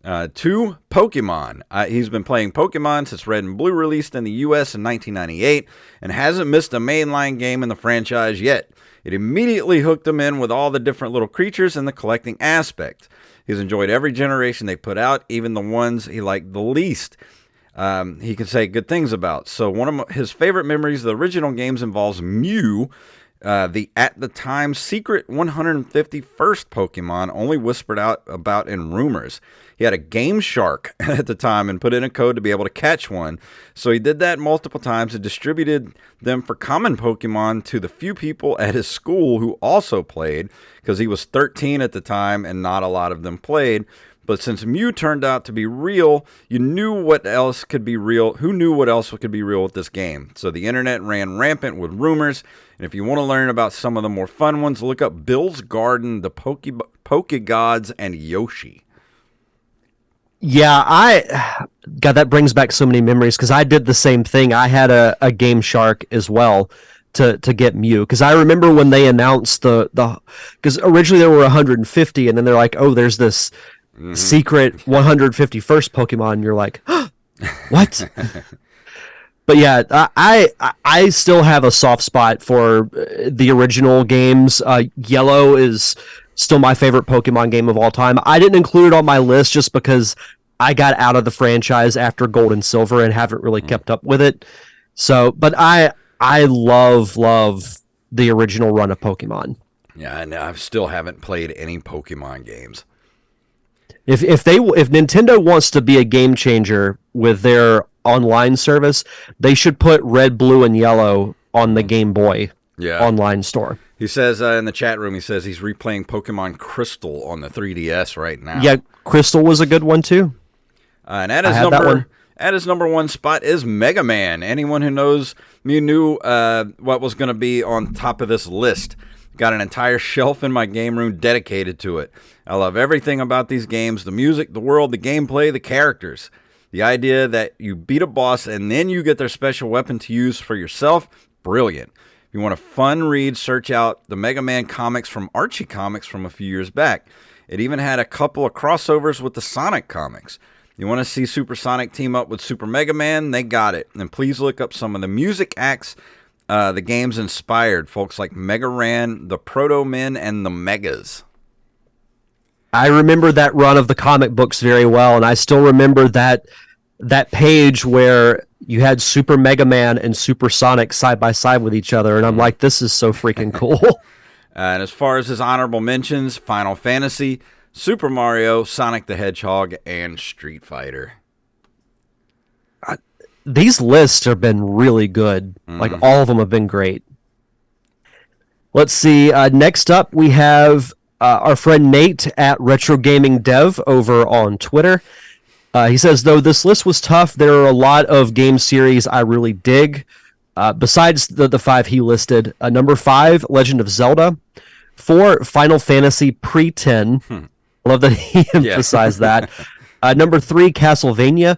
2, Pokemon. He's been playing Pokemon since Red and Blue released in the U.S. in 1998 and hasn't missed a mainline game in the franchise yet. It immediately hooked him in with all the different little creatures and the collecting aspect. He's enjoyed every generation they put out, even the ones he liked the least. He can say good things about. So one of his favorite memories of the original games involves Mew, the at the time secret 151st Pokemon, only whispered out about in rumors. He had a Game Shark at the time and put in a code to be able to catch one. So he did that multiple times and distributed them for common Pokemon to the few people at his school who also played, because he was 13 at the time and not a lot of them played. But since Mew turned out to be real, you knew what else could be real. Who knew what else could be real with this game? So the internet ran rampant with rumors. And if you want to learn about some of the more fun ones, look up Bill's Garden, the Pokegods, and Yoshi. Yeah, God, that brings back so many memories, because I did the same thing. I had a Game Shark as well to get Mew, because I remember when they announced because originally there were 150, and then they're like, oh, there's this secret 151st Pokemon, and you're like, what? But yeah, I still have a soft spot for the original games. Yellow is still my favorite Pokemon game of all time. I didn't include it on my list just because I got out of the franchise after Gold and Silver and haven't really kept up with it. So, but I love the original run of Pokemon. Yeah, and I still haven't played any Pokemon games. If Nintendo wants to be a game changer with their online service, they should put red, blue, and yellow on the Game Boy online store. He says in the chat room, he says he's replaying Pokemon Crystal on the 3DS right now. Yeah, Crystal was a good one too. And at his number one spot is Mega Man. Anyone who knows me knew what was going to be on top of this list. Got an entire shelf in my game room dedicated to it. I love everything about these games, the music, the world, the gameplay, the characters. The idea that you beat a boss and then you get their special weapon to use for yourself, brilliant. If you want a fun read, search out the Mega Man comics from Archie Comics from a few years back. It even had a couple of crossovers with the Sonic comics. You want to see Super Sonic team up with Super Mega Man? They got it. And please look up some of the music acts the game's inspired. Folks like Mega Ran, the Proto Men, and the Megas. I remember that run of the comic books very well, and I still remember that page where you had Super Mega Man and Super Sonic side by side with each other, and I'm like, this is so freaking cool. And as far as his honorable mentions, Final Fantasy, Super Mario, Sonic the Hedgehog, and Street Fighter. These lists have been really good. Like, all of them have been great. Let's see. Next up, we have our friend Nate at Retro Gaming Dev over on Twitter. He says, though this list was tough, there are a lot of game series I really dig. Besides the 5 he listed, number 5, Legend of Zelda. 4, Final Fantasy pre-10. I love that he emphasized that. Number 3, Castlevania.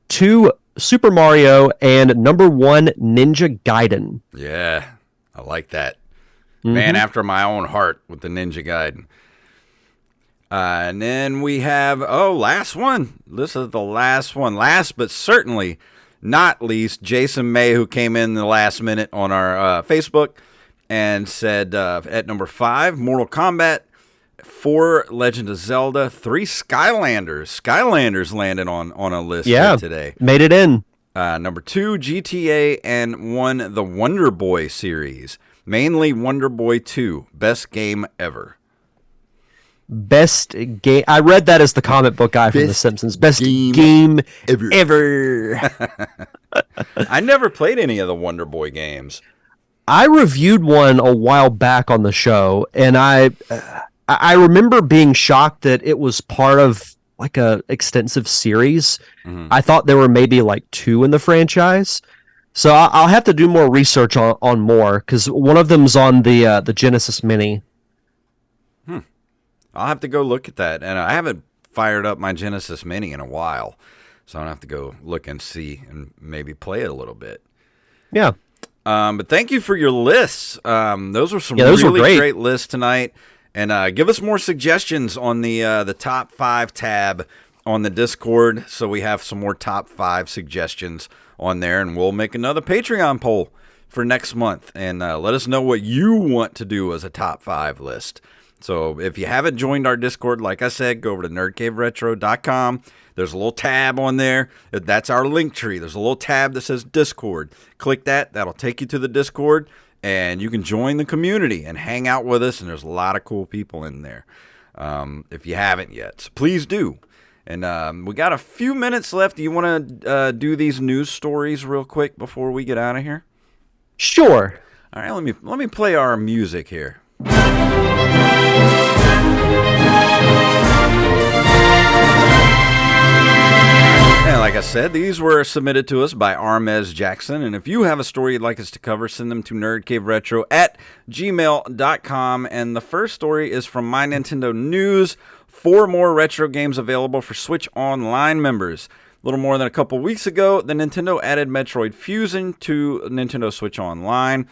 2, Super Mario. And number 1, Ninja Gaiden. Yeah, I like that. Man after my own heart with the Ninja Gaiden. And then we have, last one. This is the last one. Last but certainly not least, Jason May, who came in the last minute on our Facebook and said at number 5, Mortal Kombat. 4, Legend of Zelda. 3, Skylanders. Skylanders landed on a list today. Made it in. Number 2, GTA. And 1, the Wonder Boy series. Mainly Wonder Boy 2. Best game ever. Best game. I read that as the comic book guy from The Simpsons. Best game ever. I never played any of the Wonder Boy games. I reviewed one a while back on the show, and I remember being shocked that it was part of like a extensive series. I thought there were maybe like 2 in the franchise. So I'll have to do more research on more, because one of them's on the Genesis Mini. I'll have to go look at that. And I haven't fired up my Genesis Mini in a while, so I'll have to go look and see and maybe play it a little bit. Yeah. But thank you for your lists. Those were some really great lists tonight. And give us more suggestions on the top 5 tab on the Discord, so we have some more top 5 suggestions on there, and we'll make another Patreon poll for next month. And let us know what you want to do as a top 5 list. So if you haven't joined our Discord, like I said, go over to nerdcaveretro.com. There's a little tab on there. That's our link tree. There's a little tab that says Discord. Click that. That'll take you to the Discord, and you can join the community and hang out with us. And there's a lot of cool people in there if you haven't yet. So please do. And we got a few minutes left. Do you want to do these news stories real quick before we get out of here? Sure. All right, let me play our music here. And like I said, these were submitted to us by Armez Jackson. And if you have a story you'd like us to cover, send them to nerdcaveretro@gmail.com. And the first story is from My Nintendo News. 4 more retro games available for Switch Online members. A little more than a couple weeks ago, the Nintendo added Metroid Fusion to Nintendo Switch Online.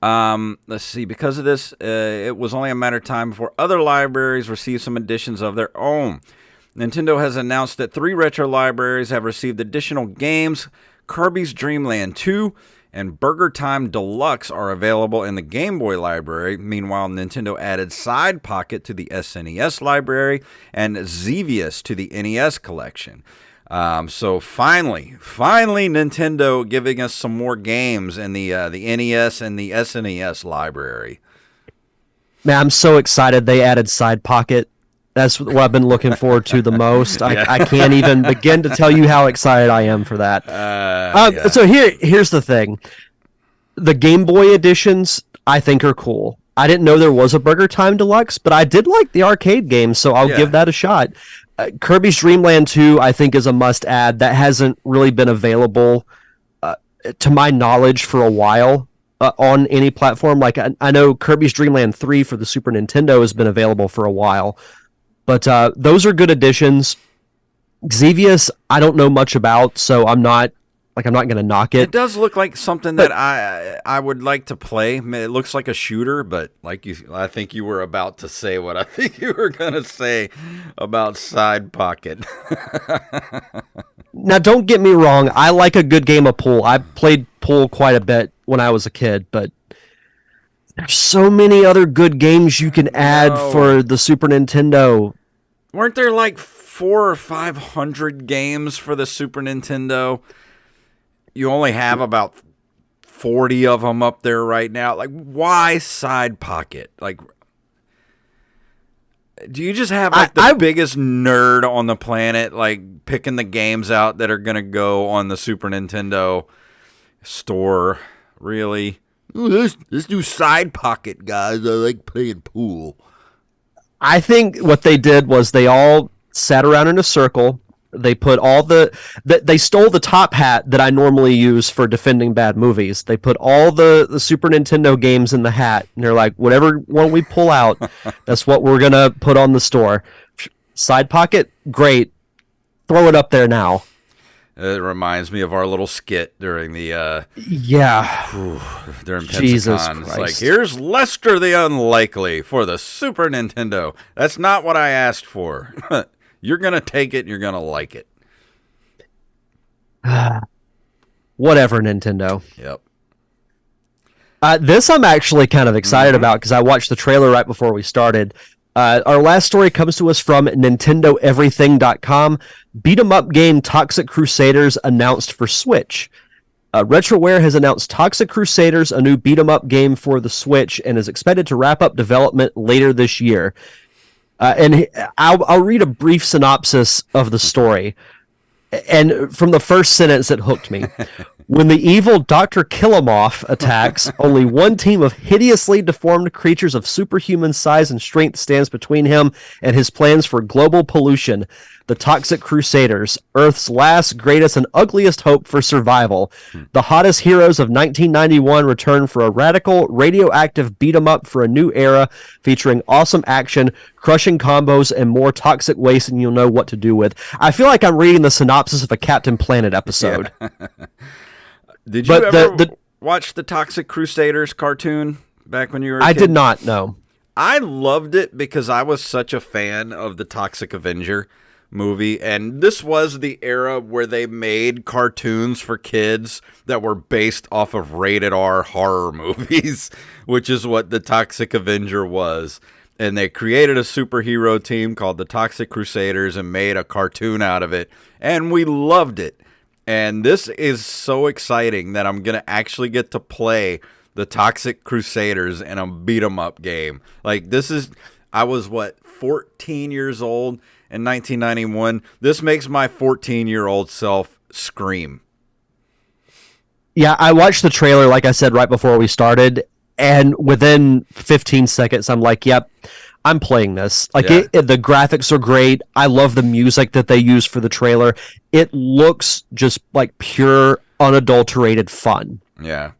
Let's see, because of this, it was only a matter of time before other libraries received some additions of their own. Nintendo has announced that 3 retro libraries have received additional games. Kirby's Dream Land 2 and Burger Time Deluxe are available in the Game Boy library. Meanwhile, Nintendo added Side Pocket to the SNES library and Xevious to the NES collection. So finally, Nintendo giving us some more games in the NES and the SNES library. Man, I'm so excited they added Side Pocket. That's what I've been looking forward to the most. Yeah. I can't even begin to tell you how excited I am for that. Yeah. So here's the thing. The Game Boy editions, I think, are cool. I didn't know there was a Burger Time Deluxe, but I did like the arcade games, so I'll give that a shot. Kirby's Dream Land 2, I think, is a must-add. That hasn't really been available, to my knowledge, for a while on any platform. Like, I know Kirby's Dream Land 3 for the Super Nintendo has been available for a while. But those are good additions. Xevious, I don't know much about, so I'm not going to knock it. It does look like something that I would like to play. It looks like a shooter, but I think you were about to say what I think you were going to say about Side Pocket. Now, don't get me wrong. I like a good game of pool. I played pool quite a bit when I was a kid, but there's so many other good games you can add for the Super Nintendo. Weren't there like 400 or 500 games for the Super Nintendo? You only have about 40 of them up there right now. Like, why Side Pocket? Like, do you just have like the biggest nerd on the planet, like picking the games out that are going to go on the Super Nintendo store? Really? Let's do Side Pocket, guys. I like playing pool. I think what they did was they all sat around in a circle. They put they stole the top hat that I normally use for defending bad movies. They put all the Super Nintendo games in the hat, and they're like, whatever one we pull out, that's what we're going to put on the store. Side Pocket, great. Throw it up there now. It reminds me of our little skit during the during Jesus Pensacon. It's Christ. like, here's Lester the Unlikely for the Super Nintendo. That's not what I asked for. You're gonna take it and you're gonna like it. Whatever, Nintendo. Yep. This I'm actually kind of excited about because I watched the trailer right before we started. Our last story comes to us from NintendoEverything.com. Beat 'em up game Toxic Crusaders announced for Switch. Retroware has announced Toxic Crusaders, a new beat 'em up game for the Switch, and is expected to wrap up development later this year. And I'll read a brief synopsis of the story. And from the first sentence, it hooked me. When the evil Dr. Killamoff attacks, only one team of hideously deformed creatures of superhuman size and strength stands between him and his plans for global pollution. The Toxic Crusaders, Earth's last, greatest, and ugliest hope for survival. The hottest heroes of 1991 return for a radical, radioactive beat-em-up for a new era, featuring awesome action, crushing combos, and more toxic waste than you'll know what to do with. I feel like I'm reading the synopsis of a Captain Planet episode. Yeah. Did you ever watch the Toxic Crusaders cartoon back when you were a kid? I did not, no. I loved it because I was such a fan of the Toxic Avenger movie, and this was the era where they made cartoons for kids that were based off of rated R horror movies, which is what the Toxic Avenger was. And they created a superhero team called the Toxic Crusaders and made a cartoon out of it, and we loved it. And this is so exciting that I'm going to actually get to play the Toxic Crusaders in a beat-em-up game. Like, I was, 14 years old in 1991. This makes my 14-year-old self scream. Yeah, I watched the trailer, like I said, right before we started, and within 15 seconds, I'm like, yep, I'm playing this. Like, Yeah. The graphics are great. I love the music that they use for the trailer. It looks just like pure, unadulterated fun. Yeah.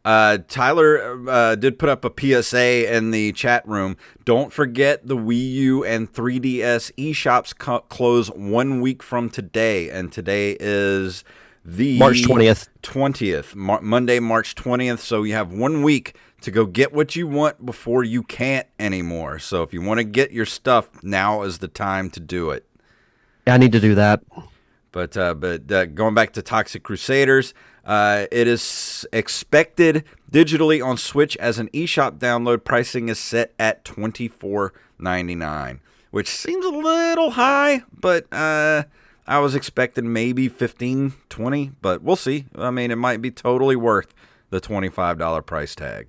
Tyler did put up a PSA in the chat room. Don't forget the Wii U and 3DS eShops close 1 week from today, and today is the March 20th. Monday, March 20th. So you have 1 week to go get what you want before you can't anymore. So if you want to get your stuff, now is the time to do it. I need to do that. But going back to Toxic Crusaders, it is expected digitally on Switch as an eShop download. Pricing is set at $24.99, which seems a little high, but I was expecting maybe $15, $20, but we'll see. I mean, it might be totally worth the $25 price tag.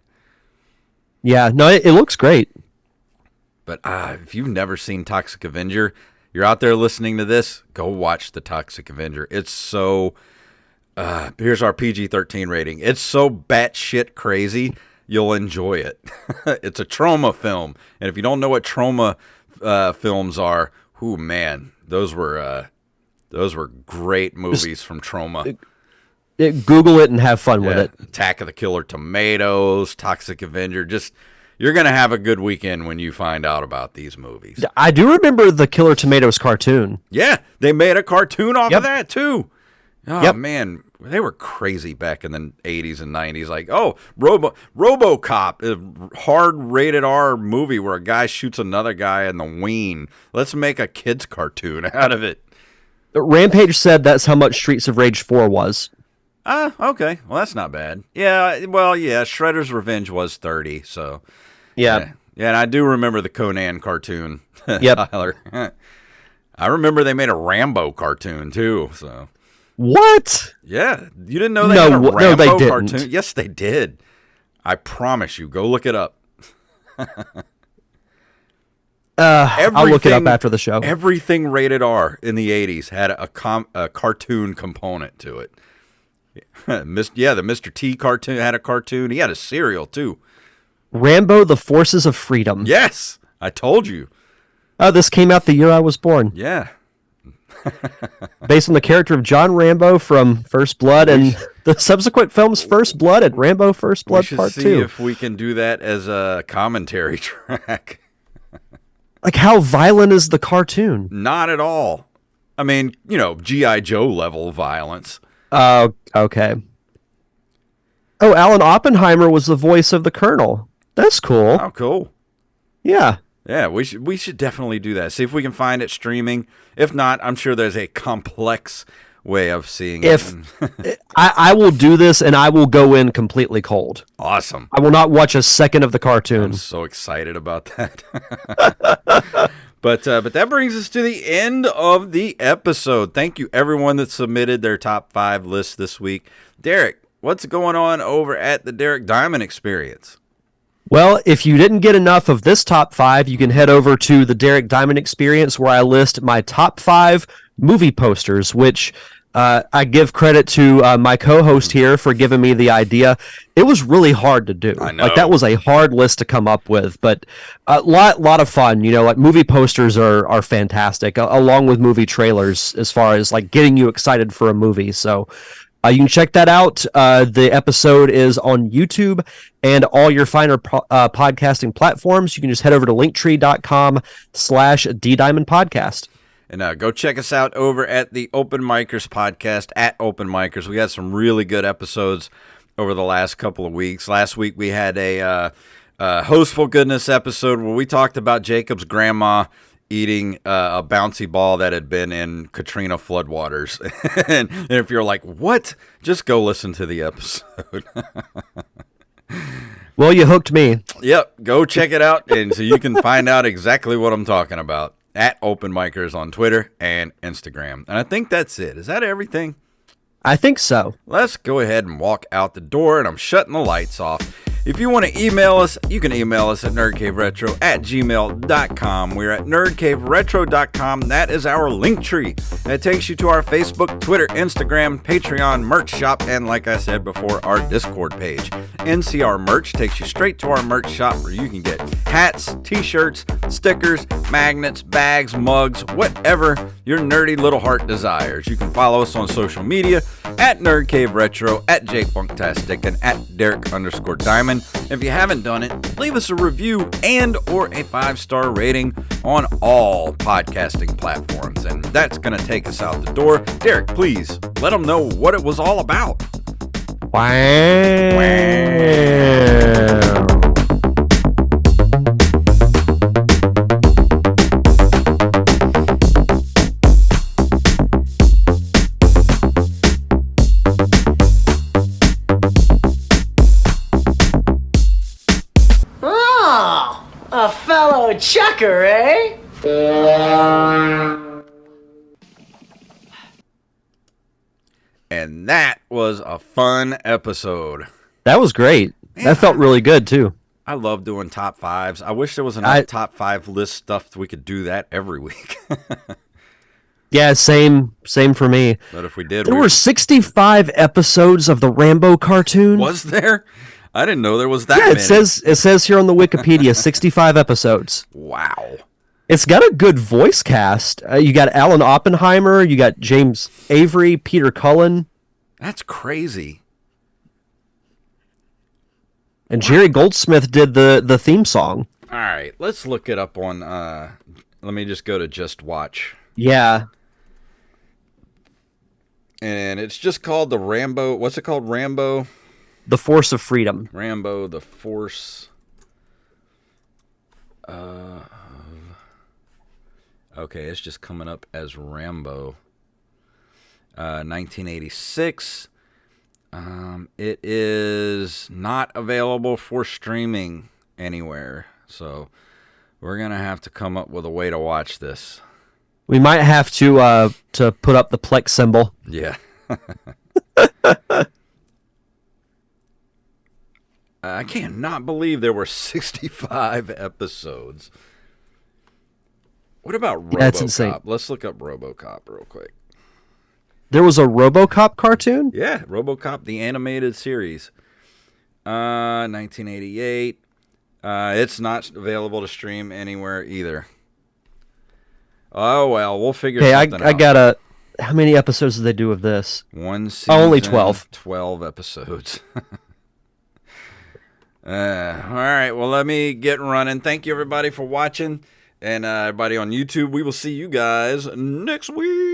Yeah, no, it looks great. But if you've never seen Toxic Avenger, you're out there listening to this, go watch the Toxic Avenger. It's so... here's our PG-13 rating. It's so batshit crazy, you'll enjoy it. It's a Troma film. And if you don't know what Troma films are, man, those were great movies from Troma. Google it and have fun with it. Attack of the Killer Tomatoes, Toxic Avenger. Just, you're going to have a good weekend when you find out about these movies. I do remember the Killer Tomatoes cartoon. Yeah, they made a cartoon off of that too. Oh, Yep. man, they were crazy back in the 80s and 90s. Like, RoboCop, a hard rated R movie where a guy shoots another guy in the ween. Let's make a kid's cartoon out of it. Rampage said that's how much Streets of Rage 4 was. Okay. Well, that's not bad. Yeah, well, yeah, Shredder's Revenge was 30, so. Yeah. Yeah, and I do remember the Conan cartoon. Yep. Tyler. I remember they made a Rambo cartoon, too, so. What? Yeah, you didn't know they had a Rambo no, they didn't. cartoon? Yes, they did. I promise you. Go look it up. I'll look it up after the show. Everything rated R in the 80s had a cartoon component to it. The Mr. T cartoon had a cartoon. He had a cereal, too. Rambo, The Forces of Freedom. Yes, I told you. This came out the year I was born. Yeah. Based on the character of John Rambo from First Blood and the subsequent films First Blood and Rambo First Blood Part 2. We should see if we can do that as a commentary track. Like, how violent is the cartoon? Not at all. I mean, G.I. Joe level violence. Oh, okay. Oh, Alan Oppenheimer was the voice of the Colonel. That's cool. Oh, cool. Yeah. Yeah, we should definitely do that. See if we can find it streaming. If not, I'm sure there's a complex way of seeing it. I will do this, and I will go in completely cold. Awesome. I will not watch a second of the cartoon. I'm so excited about that. But that brings us to the end of the episode. Thank you, everyone that submitted their top 5 lists this week. Derek, what's going on over at the Derek Diamond Experience? Well, if you didn't get enough of this top 5, you can head over to the Derek Diamond Experience, where I list my top 5 movie posters, which I give credit to my co-host here for giving me the idea. It was really hard to do. I know. Like, that was a hard list to come up with, but a lot of fun. Like, movie posters are fantastic, along with movie trailers, as far as like getting you excited for a movie. So you can check that out. The episode is on YouTube and all your finer podcasting platforms. You can just head over to linktree.com/DDiamondPodcast. And go check us out over at the Open Micers podcast, at Open Micers. We had some really good episodes over the last couple of weeks. Last week we had a Hostful Goodness episode where we talked about Jacob's grandma eating a bouncy ball that had been in Katrina floodwaters. And if you're like, what? Just go listen to the episode. Well, you hooked me. Yep, go check it out, and so you can find out exactly what I'm talking about. At Open Micers on Twitter and Instagram. And I think that's it. Is that everything? I think so. Let's go ahead and walk out the door, and I'm shutting the lights off. If you want to email us, you can email us at nerdcaveretro@gmail.com. We're at nerdcaveretro.com. That is our link tree. That takes you to our Facebook, Twitter, Instagram, Patreon, merch shop, and like I said before, our Discord page. NCR Merch takes you straight to our merch shop where you can get hats, t-shirts, stickers, magnets, bags, mugs, whatever your nerdy little heart desires. You can follow us on social media at NerdCaveRetro, at JFunktastic, and at Derek_Diamond. If you haven't done it, leave us a review and or a 5-star rating on all podcasting platforms. And that's going to take us out the door. Derek, please let them know what it was all about. Wow. A fellow checker, eh? And that was a fun episode. That was great. That felt really good, too. I love doing top fives. I wish there was enough top five list stuff we could do that every week. Yeah, same for me. But if we did, there were 65 episodes of the Rambo cartoon. Was there? I didn't know there was that many. Yeah, it says here on the Wikipedia 65 episodes. Wow. It's got a good voice cast. You got Alan Oppenheimer, you got James Avery, Peter Cullen. That's crazy. And Jerry Goldsmith did the theme song. All right, let's look it up on let me just go to Just Watch. Yeah. And it's just called the Rambo. What's it called? Rambo? The Force of Freedom. Rambo, the Force. Okay, it's just coming up as Rambo. 1986. It is not available for streaming anywhere. So we're going to have to come up with a way to watch this. We might have to put up the Plex symbol. Yeah. I cannot believe there were 65 episodes. What about RoboCop? That's insane. Let's look up RoboCop real quick. There was a RoboCop cartoon? Yeah, RoboCop, the animated series. 1988. It's not available to stream anywhere either. Oh, well, we'll figure something out. I got a... How many episodes did they do of this? One season. Only 12. 12 episodes. All right, well, let me get running. Thank you, everybody, for watching. And everybody on YouTube, we will see you guys next week.